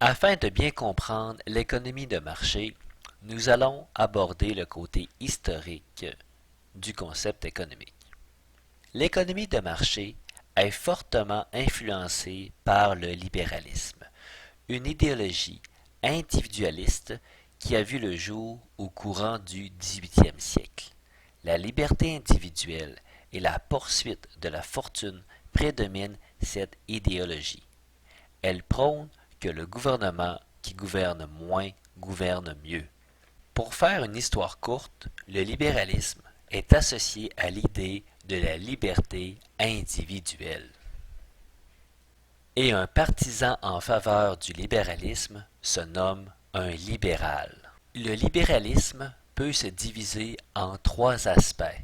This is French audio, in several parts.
Afin de bien comprendre l'économie de marché, nous allons aborder le côté historique du concept économique. L'économie de marché est fortement influencée par le libéralisme, une idéologie individualiste qui a vu le jour au courant du XVIIIe siècle. La liberté individuelle et la poursuite de la fortune prédominent cette idéologie. Elle prône que le gouvernement qui gouverne moins gouverne mieux. Pour faire une histoire courte, le libéralisme est associé à l'idée de la liberté individuelle. Et un partisan en faveur du libéralisme se nomme un libéral. Le libéralisme peut se diviser en trois aspects: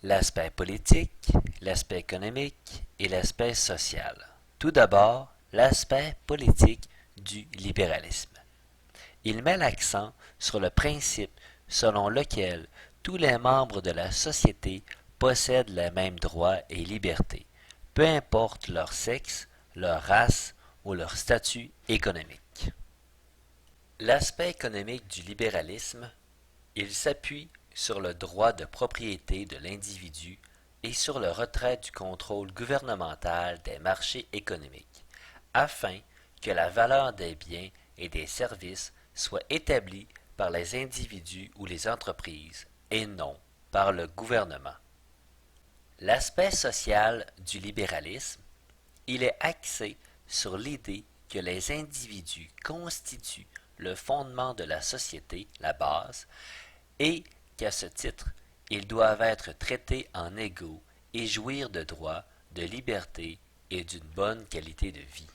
l'aspect politique, l'aspect économique et l'aspect social. Tout d'abord, l'aspect politique du libéralisme. Il met l'accent sur le principe selon lequel tous les membres de la société possèdent les mêmes droits et libertés, peu importe leur sexe, leur race ou leur statut économique. L'aspect économique du libéralisme, il s'appuie sur le droit de propriété de l'individu et sur le retrait du contrôle gouvernemental des marchés économiques, afin que la valeur des biens et des services soit établie par les individus ou les entreprises et non par le gouvernement. L'aspect social du libéralisme, il est axé sur l'idée que les individus constituent le fondement de la société, la base, et qu'à ce titre, ils doivent être traités en égaux et jouir de droits, de liberté et d'une bonne qualité de vie.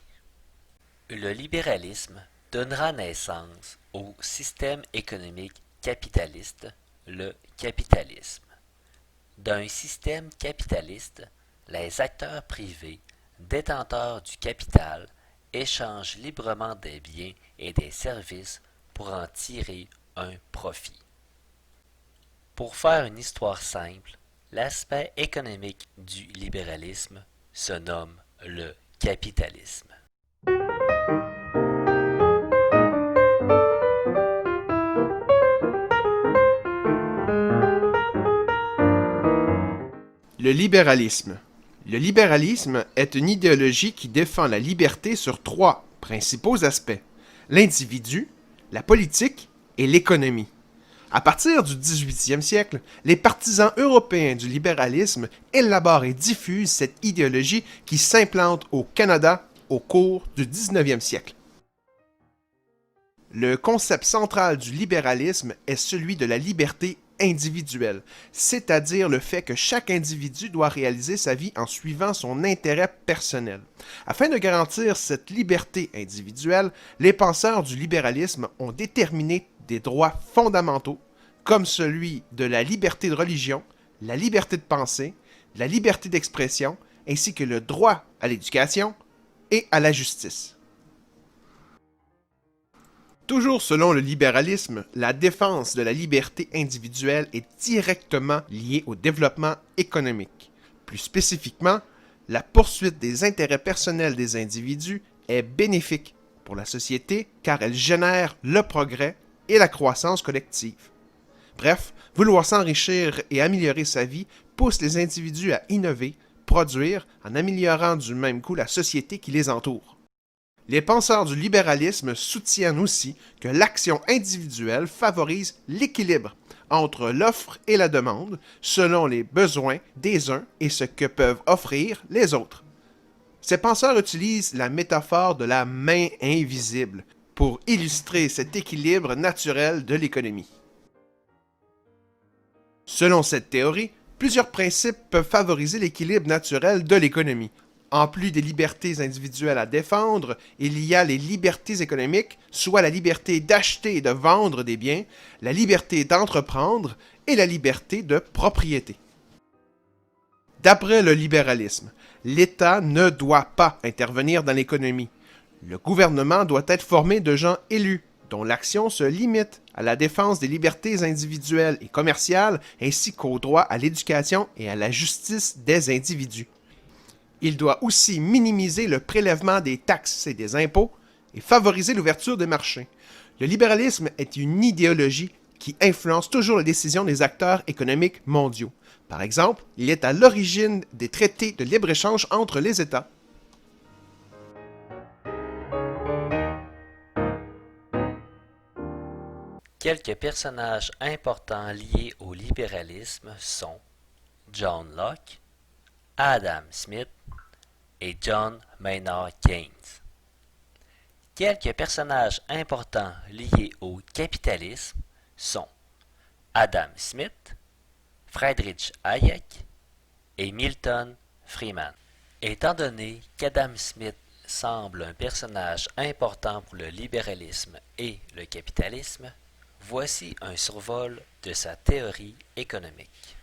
Le libéralisme donnera naissance au système économique capitaliste, le capitalisme. Dans un système capitaliste, les acteurs privés, détenteurs du capital, échangent librement des biens et des services pour en tirer un profit. Pour faire une histoire simple, l'aspect économique du libéralisme se nomme le capitalisme. Le libéralisme. Le libéralisme est une idéologie qui défend la liberté sur trois principaux aspects: l'individu, la politique et l'économie. À partir du 18e siècle, les partisans européens du libéralisme élaborent et diffusent cette idéologie qui s'implante au Canada au cours du 19e siècle. Le concept central du libéralisme est celui de la liberté individuelle, c'est-à-dire le fait que chaque individu doit réaliser sa vie en suivant son intérêt personnel. Afin de garantir cette liberté individuelle, les penseurs du libéralisme ont déterminé des droits fondamentaux, comme celui de la liberté de religion, la liberté de penser, la liberté d'expression, ainsi que le droit à l'éducation et à la justice. Toujours selon le libéralisme, la défense de la liberté individuelle est directement liée au développement économique. Plus spécifiquement, la poursuite des intérêts personnels des individus est bénéfique pour la société car elle génère le progrès et la croissance collective. Bref, vouloir s'enrichir et améliorer sa vie pousse les individus à innover, produire, en améliorant du même coup la société qui les entoure. Les penseurs du libéralisme soutiennent aussi que l'action individuelle favorise l'équilibre entre l'offre et la demande selon les besoins des uns et ce que peuvent offrir les autres. Ces penseurs utilisent la métaphore de la main invisible pour illustrer cet équilibre naturel de l'économie. Selon cette théorie, plusieurs principes peuvent favoriser l'équilibre naturel de l'économie. En plus des libertés individuelles à défendre, il y a les libertés économiques, soit la liberté d'acheter et de vendre des biens, la liberté d'entreprendre et la liberté de propriété. D'après le libéralisme, l'État ne doit pas intervenir dans l'économie. Le gouvernement doit être formé de gens élus, dont l'action se limite à la défense des libertés individuelles et commerciales, ainsi qu'au droit à l'éducation et à la justice des individus. Il doit aussi minimiser le prélèvement des taxes et des impôts et favoriser l'ouverture des marchés. Le libéralisme est une idéologie qui influence toujours les décisions des acteurs économiques mondiaux. Par exemple, il est à l'origine des traités de libre-échange entre les États. Quelques personnages importants liés au libéralisme sont John Locke, Adam Smith et John Maynard Keynes. Quelques personnages importants liés au capitalisme sont Adam Smith, Friedrich Hayek et Milton Friedman. Étant donné qu'Adam Smith semble un personnage important pour le libéralisme et le capitalisme, voici un survol de sa théorie économique.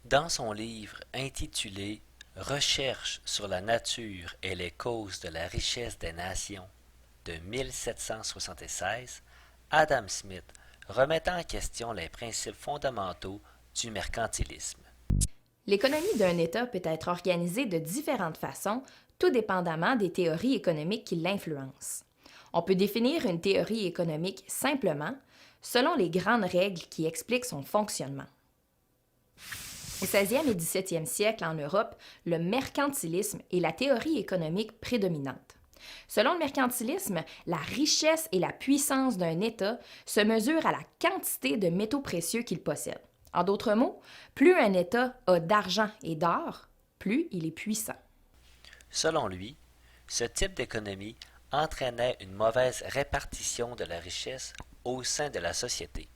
Dans son livre intitulé Recherches sur la nature et les causes de la richesse des nations de 1776, Adam Smith remet en question les principes fondamentaux du mercantilisme. L'économie d'un État peut être organisée de différentes façons, tout dépendamment des théories économiques qui l'influencent. On peut définir une théorie économique simplement selon les grandes règles qui expliquent son fonctionnement. Au 16e et 17e siècle en Europe, le mercantilisme est la théorie économique prédominante. Selon le mercantilisme, la richesse et la puissance d'un État se mesurent à la quantité de métaux précieux qu'il possède. En d'autres mots, plus un État a d'argent et d'or, plus il est puissant. Selon lui, ce type d'économie entraînait une mauvaise répartition de la richesse au sein de la société.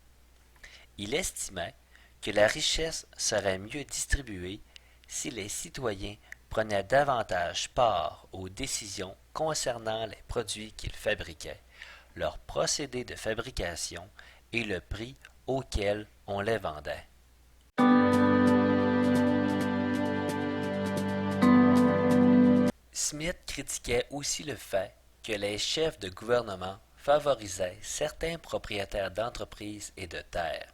Il estimait que la richesse serait mieux distribuée si les citoyens prenaient davantage part aux décisions concernant les produits qu'ils fabriquaient, leur procédé de fabrication et le prix auquel on les vendait. Smith critiquait aussi le fait que les chefs de gouvernement favorisaient certains propriétaires d'entreprises et de terres.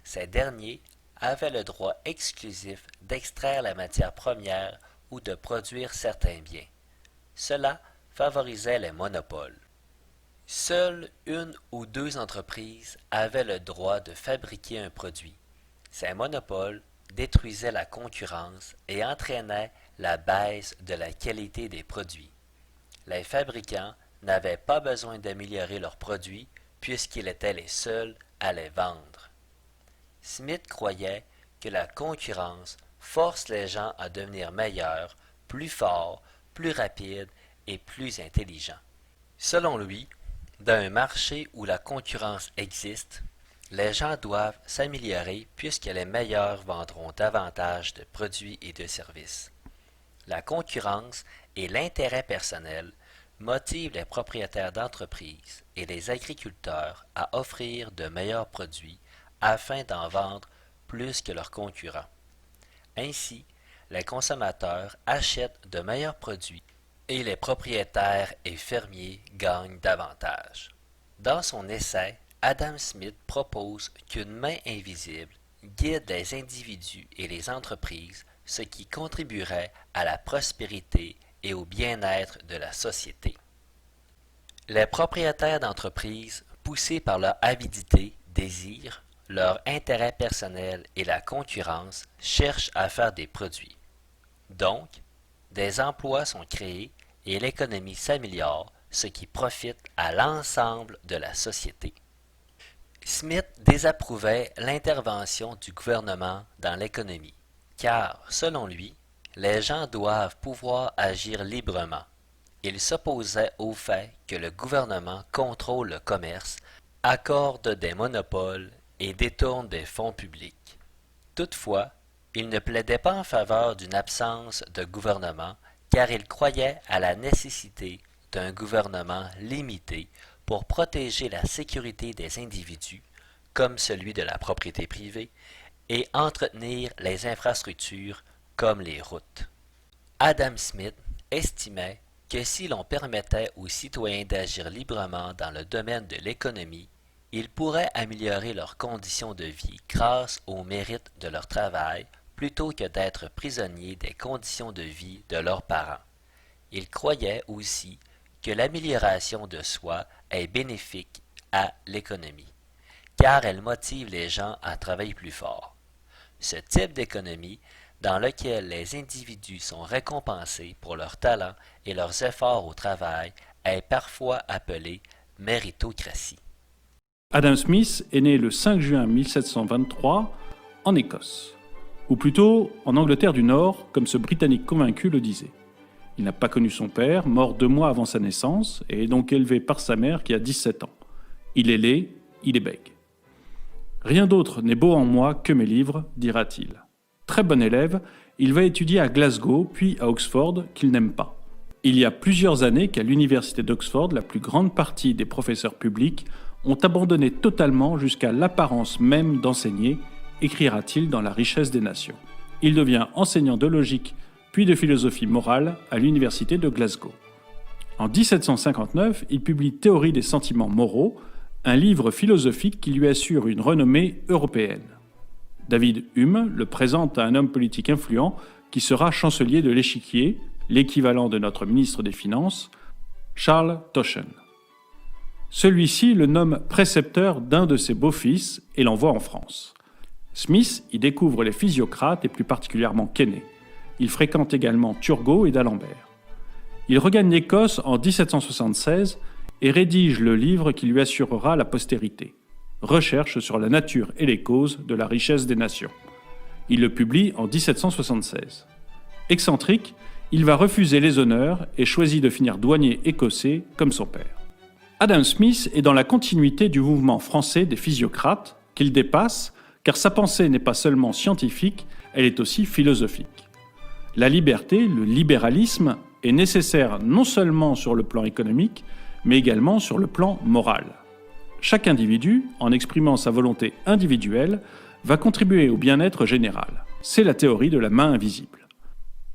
Ces derniers avaient le droit exclusif d'extraire la matière première ou de produire certains biens. Cela favorisait les monopoles. Seule une ou deux entreprises avaient le droit de fabriquer un produit. Ces monopoles détruisaient la concurrence et entraînaient la baisse de la qualité des produits. Les fabricants n'avaient pas besoin d'améliorer leurs produits puisqu'ils étaient les seuls à les vendre. Smith croyait que la concurrence force les gens à devenir meilleurs, plus forts, plus rapides et plus intelligents. Selon lui, dans un marché où la concurrence existe, les gens doivent s'améliorer puisque les meilleurs vendront davantage de produits et de services. La concurrence et l'intérêt personnel motivent les propriétaires d'entreprises et les agriculteurs à offrir de meilleurs produits afin d'en vendre plus que leurs concurrents. Ainsi, les consommateurs achètent de meilleurs produits et les propriétaires et fermiers gagnent davantage. Dans son essai, Adam Smith propose qu'une main invisible guide les individus et les entreprises, ce qui contribuerait à la prospérité et au bien-être de la société. Les propriétaires d'entreprises, poussés par leur avidité, désirent, leur intérêt personnel et la concurrence cherchent à faire des produits. Donc, des emplois sont créés et l'économie s'améliore, ce qui profite à l'ensemble de la société. Smith désapprouvait l'intervention du gouvernement dans l'économie, car, selon lui, les gens doivent pouvoir agir librement. Il s'opposait au fait que le gouvernement contrôle le commerce, accorde des monopoles et détourne des fonds publics. Toutefois, il ne plaidait pas en faveur d'une absence de gouvernement, car il croyait à la nécessité d'un gouvernement limité pour protéger la sécurité des individus, comme celui de la propriété privée, et entretenir les infrastructures comme les routes. Adam Smith estimait que si l'on permettait aux citoyens d'agir librement dans le domaine de l'économie, ils pourraient améliorer leurs conditions de vie grâce au mérite de leur travail plutôt que d'être prisonniers des conditions de vie de leurs parents. Il croyait aussi que l'amélioration de soi est bénéfique à l'économie, car elle motive les gens à travailler plus fort. Ce type d'économie, dans lequel les individus sont récompensés pour leurs talents et leurs efforts au travail, est parfois appelé méritocratie. Adam Smith est né le 5 juin 1723 en Écosse, ou plutôt en Angleterre du Nord, comme ce Britannique convaincu le disait. Il n'a pas connu son père, mort 2 mois avant sa naissance, et est donc élevé par sa mère qui a 17 ans. Il est laid, il est bègue. « Rien d'autre n'est beau en moi que mes livres », dira-t-il. Très bon élève, il va étudier à Glasgow, puis à Oxford, qu'il n'aime pas. Il y a plusieurs années qu'à l'université d'Oxford, la plus grande partie des professeurs publics ont abandonné totalement jusqu'à l'apparence même d'enseigner, écrira-t-il dans La richesse des nations. Il devient enseignant de logique puis de philosophie morale à l'université de Glasgow. En 1759, il publie Théorie des sentiments moraux, un livre philosophique qui lui assure une renommée européenne. David Hume le présente à un homme politique influent qui sera chancelier de l'Échiquier, l'équivalent de notre ministre des Finances, Charles Toschen. Celui-ci le nomme précepteur d'un de ses beaux-fils et l'envoie en France. Smith y découvre les physiocrates et plus particulièrement Quesnay. Il fréquente également Turgot et d'Alembert. Il regagne l'Écosse en 1776 et rédige le livre qui lui assurera la postérité. Recherche sur la nature et les causes de la richesse des nations. Il le publie en 1776. Excentrique, il va refuser les honneurs et choisit de finir douanier écossais comme son père. Adam Smith est dans la continuité du mouvement français des physiocrates qu'il dépasse car sa pensée n'est pas seulement scientifique, elle est aussi philosophique. La liberté, le libéralisme, est nécessaire non seulement sur le plan économique, mais également sur le plan moral. Chaque individu, en exprimant sa volonté individuelle, va contribuer au bien-être général. C'est la théorie de la main invisible.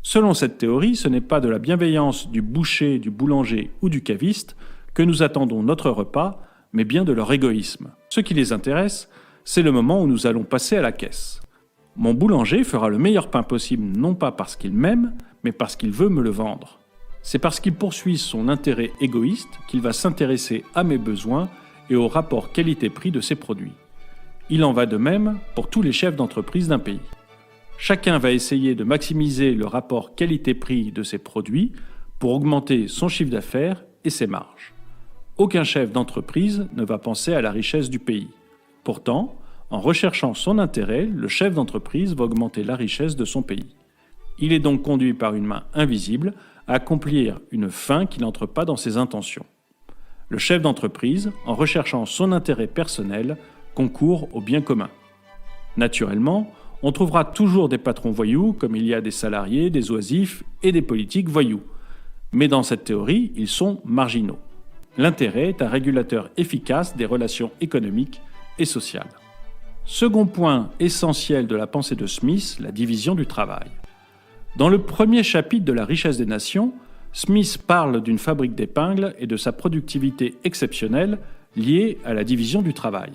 Selon cette théorie, ce n'est pas de la bienveillance du boucher, du boulanger ou du caviste que nous attendons notre repas, mais bien de leur égoïsme. Ce qui les intéresse, c'est le moment où nous allons passer à la caisse. Mon boulanger fera le meilleur pain possible non pas parce qu'il m'aime, mais parce qu'il veut me le vendre. C'est parce qu'il poursuit son intérêt égoïste qu'il va s'intéresser à mes besoins et au rapport qualité-prix de ses produits. Il en va de même pour tous les chefs d'entreprise d'un pays. Chacun va essayer de maximiser le rapport qualité-prix de ses produits pour augmenter son chiffre d'affaires et ses marges. Aucun chef d'entreprise ne va penser à la richesse du pays. Pourtant, en recherchant son intérêt, le chef d'entreprise va augmenter la richesse de son pays. Il est donc conduit par une main invisible à accomplir une fin qui n'entre pas dans ses intentions. Le chef d'entreprise, en recherchant son intérêt personnel, concourt au bien commun. Naturellement, on trouvera toujours des patrons voyous, comme il y a des salariés, des oisifs et des politiques voyous. Mais dans cette théorie, ils sont marginaux. L'intérêt est un régulateur efficace des relations économiques et sociales. Second point essentiel de la pensée de Smith, la division du travail. Dans le premier chapitre de La richesse des nations, Smith parle d'une fabrique d'épingles et de sa productivité exceptionnelle liée à la division du travail.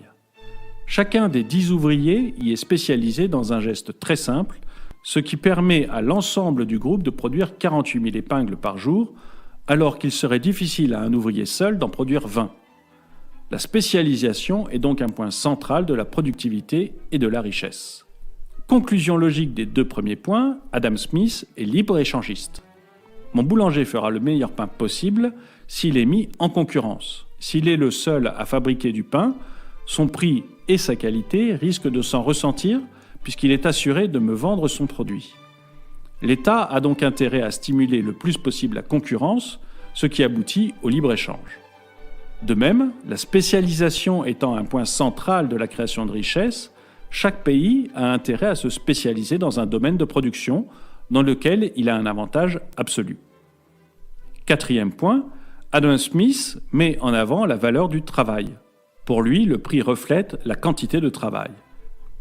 Chacun des 10 ouvriers y est spécialisé dans un geste très simple, ce qui permet à l'ensemble du groupe de produire 48 000 épingles par jour, alors qu'il serait difficile à un ouvrier seul d'en produire 20. La spécialisation est donc un point central de la productivité et de la richesse. Conclusion logique des 2 premiers points, Adam Smith est libre-échangiste. Mon boulanger fera le meilleur pain possible s'il est mis en concurrence. S'il est le seul à fabriquer du pain, son prix et sa qualité risquent de s'en ressentir puisqu'il est assuré de me vendre son produit. L'État a donc intérêt à stimuler le plus possible la concurrence, ce qui aboutit au libre-échange. De même, la spécialisation étant un point central de la création de richesse, chaque pays a intérêt à se spécialiser dans un domaine de production dans lequel il a un avantage absolu. Quatrième point, Adam Smith met en avant la valeur du travail. Pour lui, le prix reflète la quantité de travail.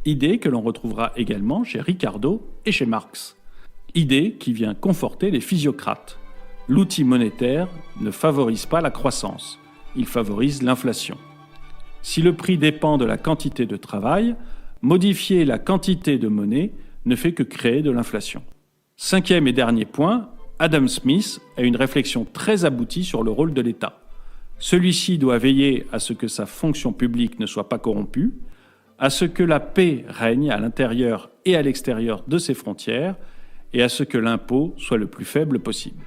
Idée que l'on retrouvera également chez Ricardo et chez Marx. Idée qui vient conforter les physiocrates. L'outil monétaire ne favorise pas la croissance, il favorise l'inflation. Si le prix dépend de la quantité de travail, modifier la quantité de monnaie ne fait que créer de l'inflation. Cinquième et dernier point, Adam Smith a une réflexion très aboutie sur le rôle de l'État. Celui-ci doit veiller à ce que sa fonction publique ne soit pas corrompue, à ce que la paix règne à l'intérieur et à l'extérieur de ses frontières, et à ce que l'impôt soit le plus faible possible.